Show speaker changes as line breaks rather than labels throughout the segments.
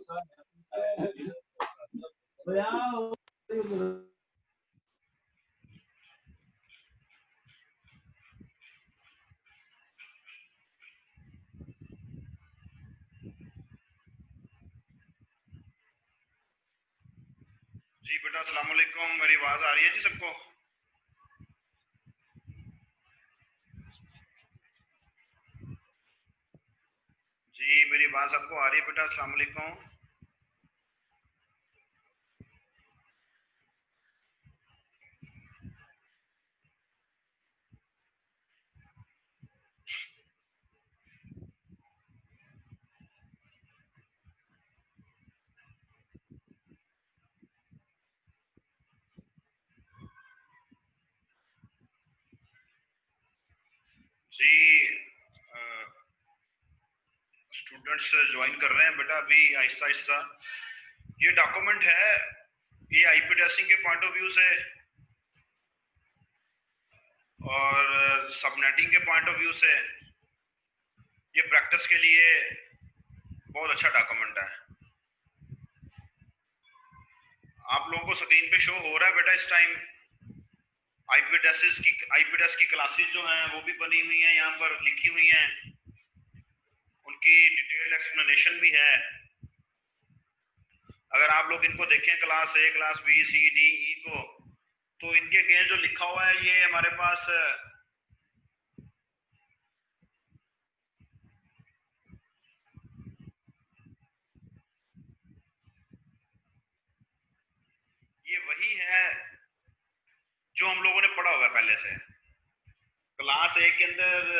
जी बेटा अस्सलाम वालेकुम, मेरी आवाज आ रही है जी सबको? जी मेरी आवाज सबको आ रही है बेटा? अस्सलाम वालेकुम। जी स्टूडेंट्स ज्वाइन कर रहे हैं बेटा अभी आहिस्ता आहिस्ता। ये डॉक्यूमेंट है, ये आईपी टेस्टिंग के पॉइंट ऑफ व्यू से और सबनेटिंग के पॉइंट ऑफ व्यू से ये प्रैक्टिस के लिए बहुत अच्छा डॉक्यूमेंट है। आप लोगों को स्क्रीन पे शो हो रहा है बेटा इस टाइम? आईपी टेस्ट की क्लासेस जो हैं वो भी बनी हुई हैं, यहाँ पर लिखी हुई हैं, उनकी डिटेल्ड एक्सप्लेनेशन भी है। अगर आप लोग इनको देखें class A, class B, C, D, E को, तो इनके अगेंस्ट जो लिखा हुआ है ये हमारे पास ये वही है जो हम लोगों ने पढ़ा हुआ है पहले से। क्लास ए के अंदर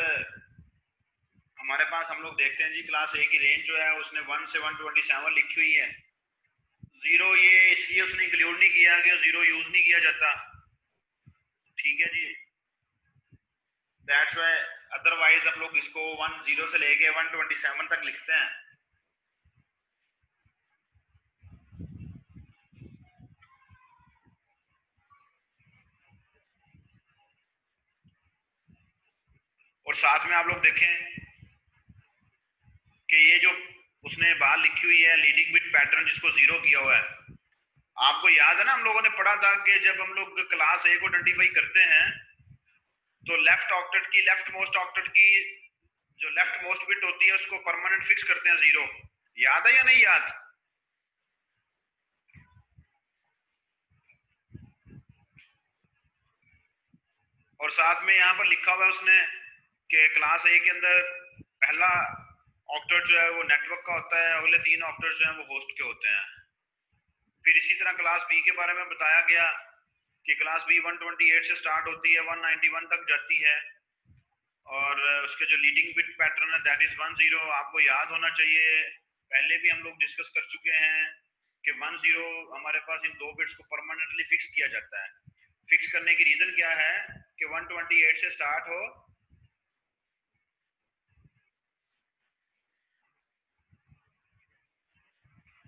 हमारे पास हम लोग देखते हैं जी, क्लास ए की रेंज जो है उसने 1 से 127 लिखी हुई है। जीरो ये इसलिए उसने इंक्लूड नहीं किया कि जीरो यूज नहीं किया जाता, ठीक है जी। दैट्स व्हाई अदरवाइज हम लोग इसको 10 से लेके 127 तक लिखते हैं। और साथ में आप लोग देखें कि ये जो उसने बात लिखी हुई है लीडिंग बिट पैटर्न, जिसको जीरो किया हुआ है, आपको याद है ना हम लोगों ने पढ़ा था कि जब हम लोग क्लास ए को आइडेंटिफाई करते हैं तो लेफ्ट मोस्ट ऑक्टेट की जो लेफ्ट मोस्ट बिट होती है उसको परमानेंट फिक्स करते हैं जीरो। याद है या नहीं याद? और साथ में यहाँ पर लिखा हुआ है उसने कि क्लास ए के अंदर पहला ऑक्टेट जो है वो नेटवर्क का होता है, अगले 3 ऑक्टेट जो है वो होस्ट के होते हैं। फिर इसी तरह क्लास बी के बारे में बताया गया कि क्लास बी 128 से स्टार्ट होती है, 191 तक जाती है, और उसके जो लीडिंग बिट पैटर्न है दैट इज 10। आपको याद होना चाहिए, पहले भी हम लोग डिस्कस कर चुके हैं कि 10 हमारे पास इन दो बिट्स को परमानेंटली फिक्स किया जाता है। फिक्स करने की रीजन क्या है कि 128 से स्टार्ट हो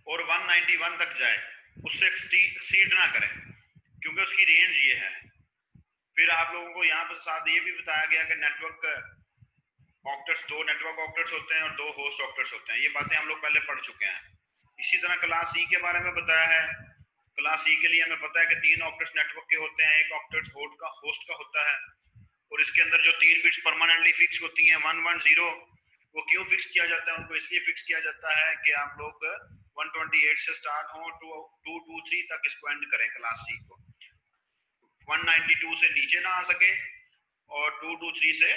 और 191 तक जाए, उससे एक्सीड ना करें, क्योंकि उसकी रेंज ये है। फिर आप लोगों को यहाँ पर साथ ये भी बताया गया कि नेटवर्क ऑक्टेट्स, 2 नेटवर्क ऑक्टेट्स होते हैं और 2 होस्ट ऑक्टेट्स होते हैं। ये बातें हम लोग पहले पढ़ चुके हैं। इसी तरह क्लास सी के बारे में बताया है। क्लास सी के लिए हमें पता है कि 3 ऑक्टेट्स नेटवर्क के होते हैं, एक ऑक्टेट होस्ट का होता है, और इसके अंदर जो 3 बिट्स परमानेंटली फिक्स होती हैं 110, वो क्यों फिक्स किया जाता है? उनको इसलिए फिक्स किया जाता है कि आप लोग 128 से स्टार्ट हो 223 तक इसको एंड करें क्लास सी को, 192 से नीचे ना आ सके और 223 से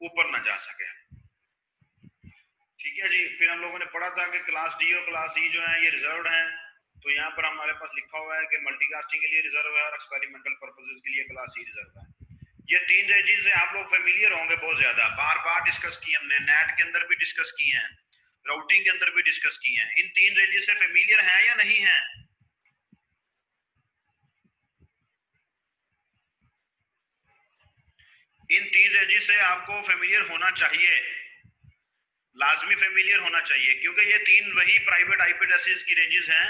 ऊपर ना जा सके, ठीक है जी। फिर हम लोगों ने पढ़ा था कि क्लास डी और क्लास ई जो है ये रिजर्व्ड हैं, तो यहाँ पर हमारे पास लिखा हुआ है कि मल्टीकास्टिंग के लिए रिजर्व है और एक्सपेरिमेंटल पर्पसेस के लिए क्लास ई रिजर्व है। ये 3 रेंजेस से आप लोग फेमिलियर होंगे बहुत ज्यादा, बार बार डिस्कस की हमने, नेट के अंदर भी डिस्कस की हैं, राउटिंग के अंदर भी डिस्कस की हैं। इन 3 रेंजेस से फेमिलियर हैं या नहीं है? इन 3 रेंजेस से आपको फेमिलियर होना चाहिए, लाजमी फेमिलियर होना चाहिए, क्योंकि ये 3 वही प्राइवेट आईपी एड्रेसेस की रेंजेस हैं।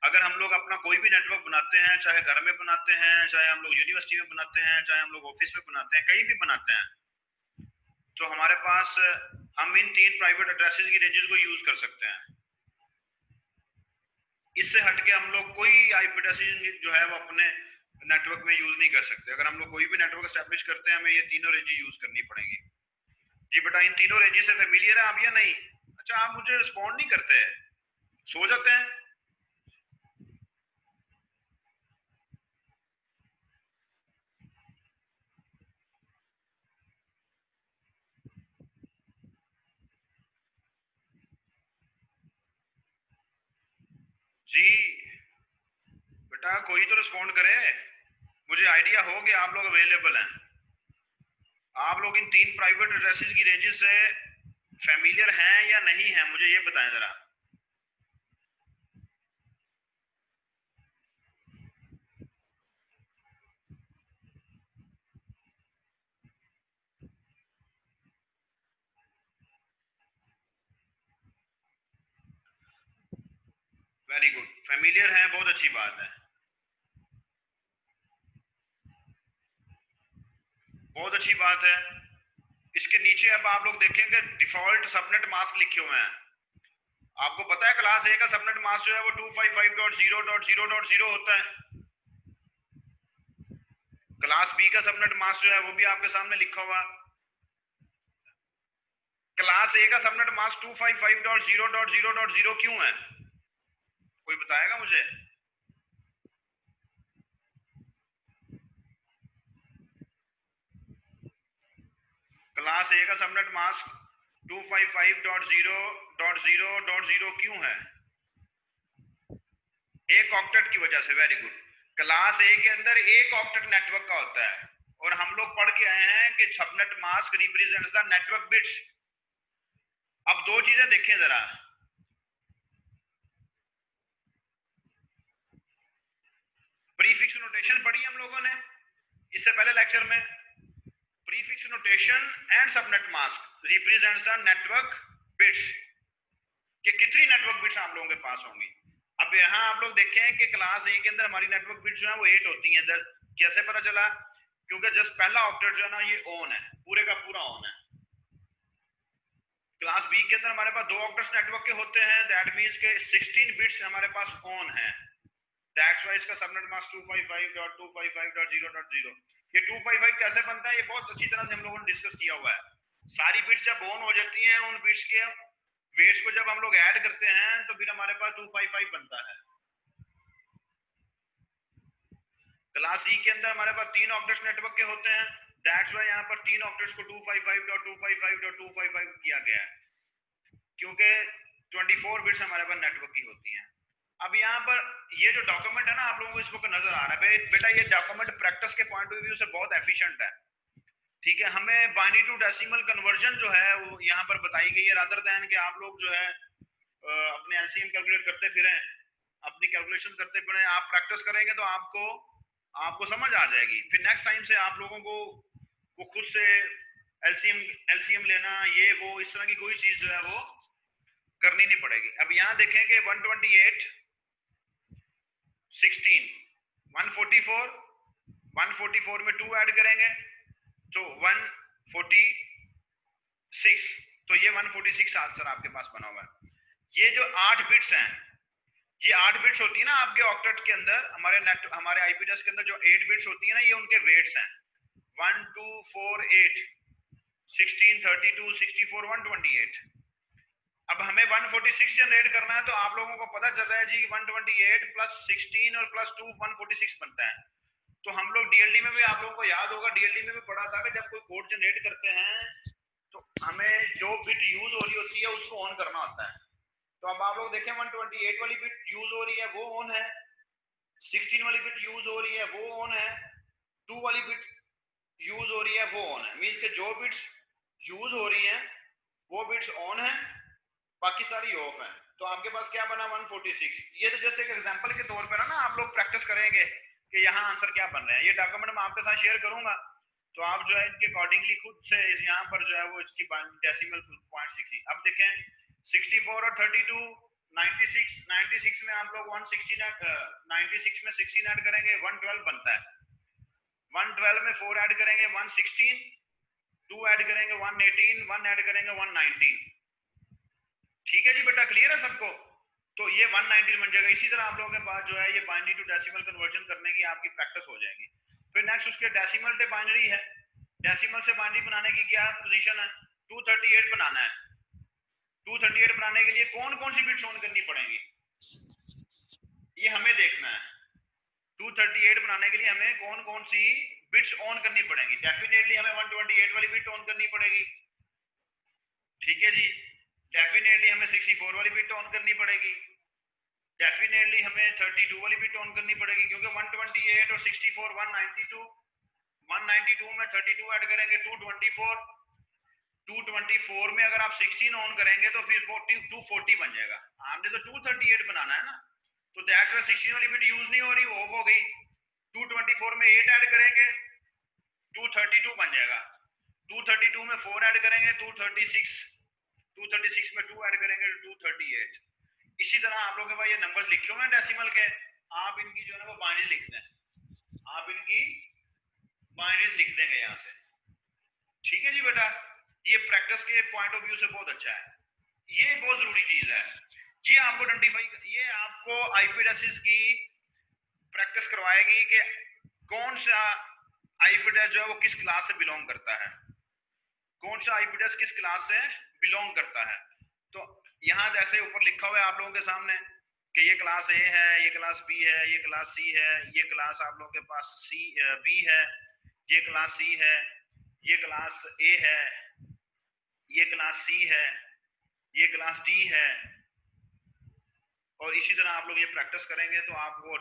अगर हम लोग अपना कोई भी नेटवर्क बनाते हैं, चाहे घर में बनाते हैं, चाहे हम लोग यूनिवर्सिटी में बनाते हैं, चाहे हम लोग ऑफिस में बनाते हैं, कहीं भी बनाते हैं, तो हमारे पास हम इन 3 प्राइवेट एड्रेसेस की रेंजेस को यूज कर सकते हैं। इससे हटके हम लोग कोई आईपी एड्रेस जो है वो अपने नेटवर्क में यूज नहीं कर सकते। अगर हम लोग कोई भी नेटवर्क एस्टेब्लिश करते हैं हमें ये तीनों रेंज यूज करनी पड़ेगी। जी बेटा, इन तीनों रेंज से फेमिलियर है आप या नहीं? अच्छा, आप मुझे रिस्पॉन्ड नहीं करते हैं, सो जाते हैं। जी बेटा, कोई तो रिस्पॉन्ड करे, मुझे आइडिया हो कि आप लोग अवेलेबल हैं। आप लोग इन तीन प्राइवेट एड्रेसेस की रेंजेस से फेमिलियर हैं या नहीं हैं, मुझे ये बताएं जरा। वेरी गुड, फेमिलियर हैं, बहुत अच्छी बात है, बहुत अच्छी बात है। इसके नीचे अब आप लोग देखेंगे डिफॉल्ट सबनेट मास्क लिखे हुए हैं। आपको पता है क्लास ए का सबनेट मास्क जो है वो 255.0.0.0 होता है। क्लास बी का सबनेट मास्क जो है वो भी आपके सामने लिखा हुआ। क्लास ए का सबनेट मास्क 255.0.0.0 क्यों है, कोई बताएगा मुझे? क्लास ए का सबनेट मास्क 255.0.0.0 क्यों है? एक ऑक्टेट की वजह से। Very good. क्लास ए के अंदर एक ऑक्टेट नेटवर्क का होता है और हम लोग पढ़ के आए हैं कि subnet mask represents the network bits. अब दो चीजें देखें जरा। प्रीफिक्स नोटेशन पढ़ी हम लोगों ने इससे पहले लेक्चर में। Prefix notation and subnet mask represents the network bits, कि कितनी नेटवर्क बिट्स आप लोगों के पास होंगी। अब यहाँ आप लोग देखें कि क्लास ए के अंदर हमारी नेटवर्क बिट्स जो है वो 8 होती हैं। कैसे पता चला? क्योंकि जस्ट पहला ऑक्टेट जो है ना ये ऑन है, पूरे का पूरा ऑन है। क्लास बी के अंदर हमारे पास दो ऑक्टेट्स नेटवर्क के होते हैं, दैट मींस के 16 बिट्स हमारे पास ऑन है। दैट्स व्हाई इसका सबनेट मास्क 255.255.0.0। ये 255 कैसे बनता है ये बहुत अच्छी तरह से हम लोगों ने डिस्कस किया हुआ है। सारी बिट्स जब ऑन हो जाती हैं, उन बिट्स के वेट्स को जब हम लोग ऐड करते हैं तो फिर हमारे पास 255 बनता है। क्लास सी के अंदर हमारे पास तीन ऑक्टेट्स नेटवर्क के होते हैं, दैट्स व्हाई यहाँ पर तीन ऑक्टेट्स को 255.255.255 किया गया है, क्योंकि 24 बिट्स हमारे पास नेटवर्क की होती हैं। अब यहाँ पर ये जो डॉक्यूमेंट है ना आप लोगों को इसको नजर आ रहा है बेटा, ये डॉक्यूमेंट प्रैक्टिस के पॉइंट ऑफ व्यू से बहुत एफिशिएंट है। ठीक है, हमें बाइनरी टू डेसिमल कन्वर्जन जो है वो यहाँ पर बताई गई है, रादर देन कि आप लोग जो है अपने एलसीएम कैलकुलेट करते फिरें, अपनी कैलकुलेशन करते फिरें। आप प्रैक्टिस करेंगे तो आपको समझ आ जाएगी। फिर नेक्स्ट टाइम से आप लोगों को वो खुद से एलसीएम लेना ये वो इस तरह की कोई चीज जो है वो करनी नहीं पड़ेगी। अब यहाँ देखें कि 128 16 144 में 2 ऐड करेंगे तो 146, तो ये 146 आंसर आपके पास बना हुआ है। ये जो 8 बिट्स हैं, ये 8 बिट्स होती है ना आपके ऑक्टेट के अंदर, हमारे आईपी एड्रेस के अंदर जो 8 बिट्स होती है ना, ये उनके वेट्स हैं 1 2 4 8 16 32 64 128। अब हमें 146 जनरेट करना है, तो आप लोगों को पता चल रहा है जी 128 प्लस 16 और प्लस 2 146 बनता है। तो हम लोग डीएलडी में भी, आप लोगों को याद होगा डीएलडी में भी पढ़ा था कि जब कोई कोड जनरेट करते हैं तो हमें जो बिट यूज हो रही होती है उसको ऑन करना होता है। तो अब आप लोग देखें 128 वाली बिट यूज हो रही है वो ऑन है, 16 वाली बिट यूज हो रही है वो ऑन है, 2 वाली बिट यूज हो रही है वो ऑन है। मींस के जो बिट्स यूज हो रही हैं वो बिट्स ऑन है, बाकी सारी ऑफ है। तो आपके पास क्या बना 146। ये तो जैसे एक एग्जांपल के तौर पर है ना, आप लोग प्रैक्टिस करेंगे कि यहाँ आंसर क्या बन रहा है। ये डॉक्यूमेंट मैं आपके साथ शेयर करूंगा, तो आप जो है इनके अकॉर्डिंगली खुद से यहाँ पर जो है वो इसकी डेसिमल पॉइंट्स लिखिए। अब देखें 64 और 32 96 में आप लोग 116 96 में 16 ऐड करेंगे 112 बनता है। 112 में 4 ऐड करेंगे 116, 2 ऐड करेंगे 118, 1 ऐड करेंगे 119। ठीक है जी बेटा, क्लियर है सबको? तो ये 190 बन जाएगा। इसी तरह आप लोगों के पास जो है ये बाइनरी टू डेसिमल कन्वर्जन करने की आपकी प्रैक्टिस हो जाएगी। फिर नेक्स्ट उसके डेसिमल से बाइनरी है। डेसिमल से बाइनरी बनाने की क्या पोजीशन है? 238 बनाना है। 238 बनाने के लिए कौन कौन सी बिट्स ऑन करनी पड़ेंगी ये हमें देखना है। 238 बनाने के लिए हमें कौन कौन सी बिट्स ऑन करनी पड़ेंगी? डेफिनेटली हमें 128 वाली बिट ऑन करनी पड़ेगी, ठीक है जी। डेफिनेटली हमें 64 वाली बिट ऑन करनी पड़ेगी। डेफिनेटली हमें 32 वाली बिट ऑन करनी पड़ेगी, क्योंकि 128 और 64 192 192 में 32 ऐड करेंगे 224। 224 में अगर आप 16 ऑन करेंगे तो फिर 40 240 बन जाएगा। हमने तो 238 बनाना है ना, तो दैट्स व्हाई 16 वाली बिट यूज नहीं हो रही, वो ऑफ हो गई। 224 में 8 ऐड करेंगे 232 बन जाएगा। 232 में 4 ऐड करेंगे 236। 236 में 2 ऐड करेंगे 238। इसी तरह आप लोगों के पास ये नंबर्स लिखे हुए हैं डेसिमल के, आप इनकी जो है वो बाइनरीज लिख दें। आप इनकी बाइनरीज लिख देंगे यहाँ से, ठीक है जी बेटा। ये प्रैक्टिस के पॉइंट ऑफ व्यू से बहुत अच्छा है, ये बहुत जरूरी चीज है जी। आपको आइडेंटिफाई, ये आपको आईपी एड्रेसेस की प्रैक्टिस करवाएगी कि कौन सा आईपी एड्रेस जो है वो किस क्लास से बिलोंग करता है, कौन सा आईपी एड्रेस किस क्लास से बिलोंग करता है। तो यहाँ जैसे ऊपर लिखा हुआ है आप लोगों के सामने कि ये क्लास ए है, ये क्लास बी है, ये क्लास सी है, ये क्लास आप लोगों के पास सी बी है, ये क्लास सी है, ये क्लास ए है, ये क्लास सी है, ये क्लास डी है। और इसी तरह आप लोग ये प्रैक्टिस करेंगे तो आपको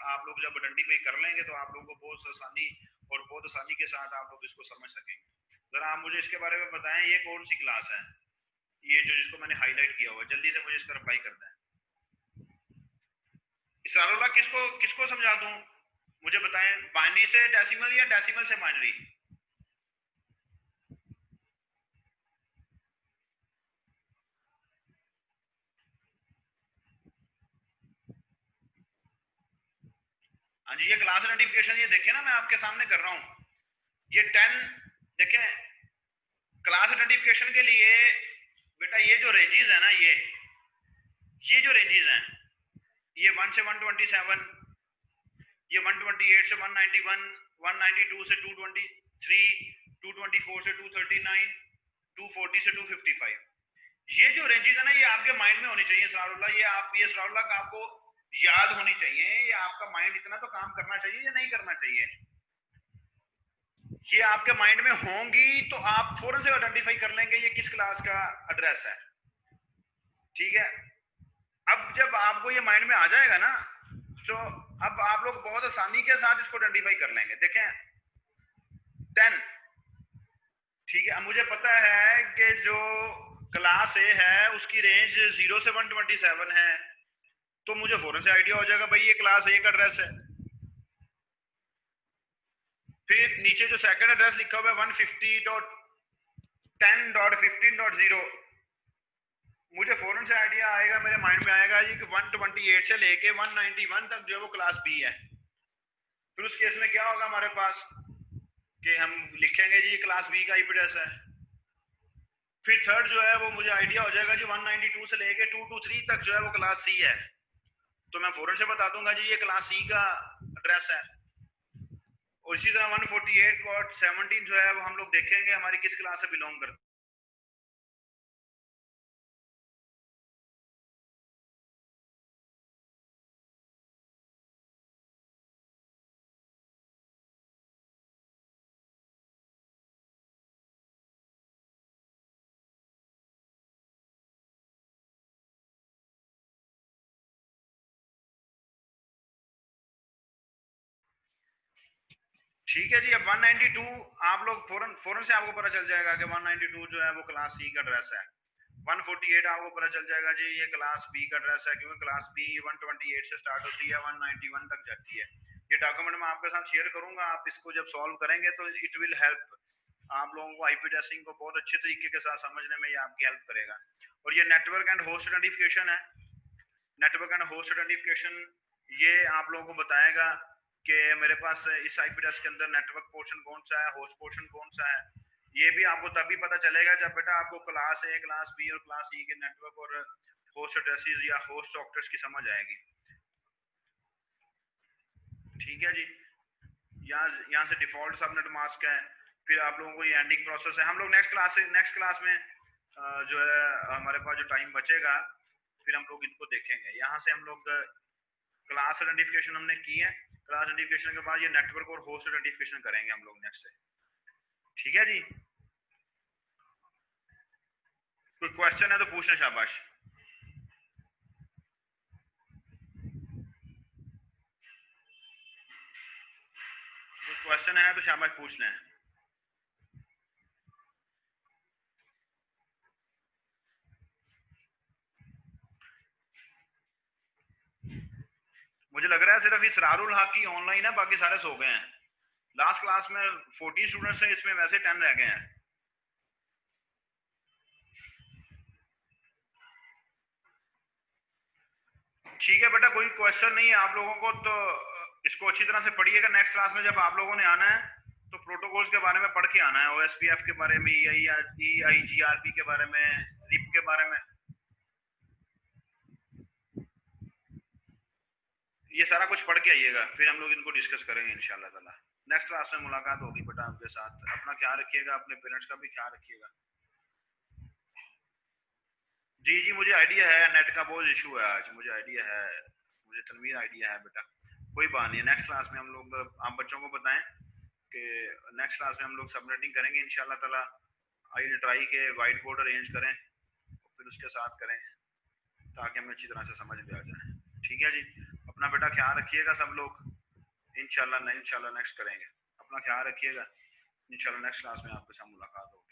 आप लोग जब आइडेंटिफाई कर लेंगे तो आप लोगों को बहुत आसानी और बहुत आसानी के साथ आप लोग इसको समझ सकेंगे। जरा आप मुझे इसके बारे में बताएं, ये कौन सी क्लास है, ये जो जिसको मैंने हाईलाइट किया हुआ है, जल्दी से मुझे इसका रिप्लाई करना है। इसारुल्लाह किसको किसको समझा दूं, मुझे बताएं, बाइनरी से डेसिमल या डेसिमल से बाइनरी? हाँ जी, ये क्लास आइडेंटिफिकेशन ये देखें ना, मैं आपके सामने कर रहा हूँ ये 10 देखें। क्लास आइडेंटिफिकेशन के लिए बेटा ये जो रेंजेस है ना, ये जो रेंजेस हैं, ये 1 से 127, ये 128 से 191, 192 से 223, 224 से 239, 240 से 255। ये जो रेंजेस है ना, ये आपके माइंड में होनी चाहिए सरारुल्लाह। ये सरारुल्लाह का आपको याद होनी चाहिए। ये आपका माइंड इतना तो काम करना चाहिए या नहीं करना चाहिए? ये आपके माइंड में होंगी तो आप फौरन से आइडेंटिफाई कर लेंगे ये किस क्लास का एड्रेस है, ठीक है। अब जब आपको ये माइंड में आ जाएगा ना, तो अब आप लोग बहुत आसानी के साथ इसको आइडेंटिफाई कर लेंगे। देखें 10, ठीक है। अब मुझे पता है कि जो क्लास ए है उसकी रेंज 0 से 127 है, तो मुझे फौरन से आइडिया हो जाएगा भाई ये क्लास ए का एड्रेस है। फिर नीचे जो सेकंड एड्रेस लिखा हुआ है 150.10.15.0, मुझे फौरन से आइडिया आएगा, मेरे माइंड में आएगा जी कि 128 से लेके 191 तक जो है वो क्लास बी है। फिर उस केस में क्या होगा हमारे पास कि हम लिखेंगे जी क्लास बी का आईपी एड्रेस है। फिर थर्ड जो है वो मुझे आइडिया हो जाएगा जी 192 से लेके 223 तक जो है वो क्लास सी है, तो मैं फौरन से बता दूंगा जी ये क्लास सी का एड्रेस है। और इसी तरह 148.17 जो है वो हम लोग देखेंगे हमारी किस क्लास से बिलोंग करती है। ठीक है जी। अब 192 आप लोग फौरन फौरन से आपको पता चल जाएगा कि 192 जो है वो क्लास सी का एड्रेस है। 148 आपको पता चल जाएगा जी ये क्लास बी का एड्रेस है, क्योंकि क्लास बी 128 से स्टार्ट होती है 191 तक जाती है। ये डॉक्यूमेंट मैं आपके साथ शेयर करूंगा, आप इसको जब सॉल्व करेंगे तो इट विल हेल्प आप लोगों को आईपी एड्रेसिंग को बहुत अच्छे तरीके के साथ समझने में ये आपकी हेल्प करेगा। और ये नेटवर्क एंड होस्ट आइडेंटिफिकेशन है। नेटवर्क एंड होस्ट आइडेंटिफिकेशन ये आप लोगों को बताएगा कि मेरे पास इस आईपी एड्रेस के अंदर नेटवर्क पोर्शन कौन सा है, होस्ट पोर्शन कौन सा है। ये भी आपको तभी पता चलेगा जब बेटा आपको क्लास ए, क्लास बी और क्लास ई के नेटवर्क और होस्ट एड्रेसेस या होस्ट डॉक्टर्स की समझ आएगी। ठीक है जी। यहाँ से डिफॉल्ट सबनेट मास्क है, फिर आप लोगों को ये एंडिंग प्रोसेस है। हम लोग नेक्स्ट क्लास में जो है हमारे पास जो टाइम बचेगा फिर हम लोग इनको देखेंगे। यहाँ से हम लोग क्लास आइडेंटिफिकेशन हमने की है, क्लास आइडेंटिफिकेशन के बाद ये नेटवर्क और होस्ट आइडेंटिफिकेशन करेंगे हम लोग नेक्स्ट से। ठीक है जी। कोई क्वेश्चन है तो पूछना, शाबाश। कोई क्वेश्चन है तो शाबाश पूछना है। मुझे लग रहा है सिर्फ इसरारुल हक की ऑनलाइन है, बाकी सारे सो गए हैं। लास्ट क्लास में 14 स्टूडेंट्स हैं, इसमें वैसे 10 रह गए हैं। ठीक है बेटा, कोई क्वेश्चन नहीं है आप लोगों को तो इसको अच्छी तरह से पढ़िएगा। नेक्स्ट क्लास में जब आप लोगों ने आना है तो प्रोटोकॉल्स के बारे में पढ़ के आना है, ओएसपीएफ के बारे में, ईआईजीआरपी के बारे में, रिप के बारे में, ये सारा कुछ पढ़ के आइएगा, फिर हम लोग इनको डिस्कस करेंगे इंशाल्लाह ताला। नेक्स्ट क्लास में मुलाकात होगी बेटा आपके साथ। अपना ख्याल रखिएगा, अपने पेरेंट्स का भी ख्याल रखिएगा। जी जी, मुझे आइडिया है, नेट का बहुत इशू है आज, मुझे आइडिया है, मुझे तनवीर आइडिया है बेटा। कोई बात नहीं, नेक्स्ट क्लास में हम लोग, आप बच्चों को बताएं कि नेक्स्ट क्लास में हम लोग सबनेटिंग करेंगे इंशाल्लाह ताला। आई विल ट्राई के वाइट बोर्ड अरेंज करें फिर उसके साथ करें ताकि हमें अच्छी तरह से समझ भी आ जाए। ठीक है जी। अपना बेटा ख्याल रखिएगा सब लोग, इंशाल्लाह नेक्स्ट करेंगे। अपना ख्याल रखिएगा, इंशाल्लाह नेक्स्ट क्लास में आपके साथ मुलाकात होगी।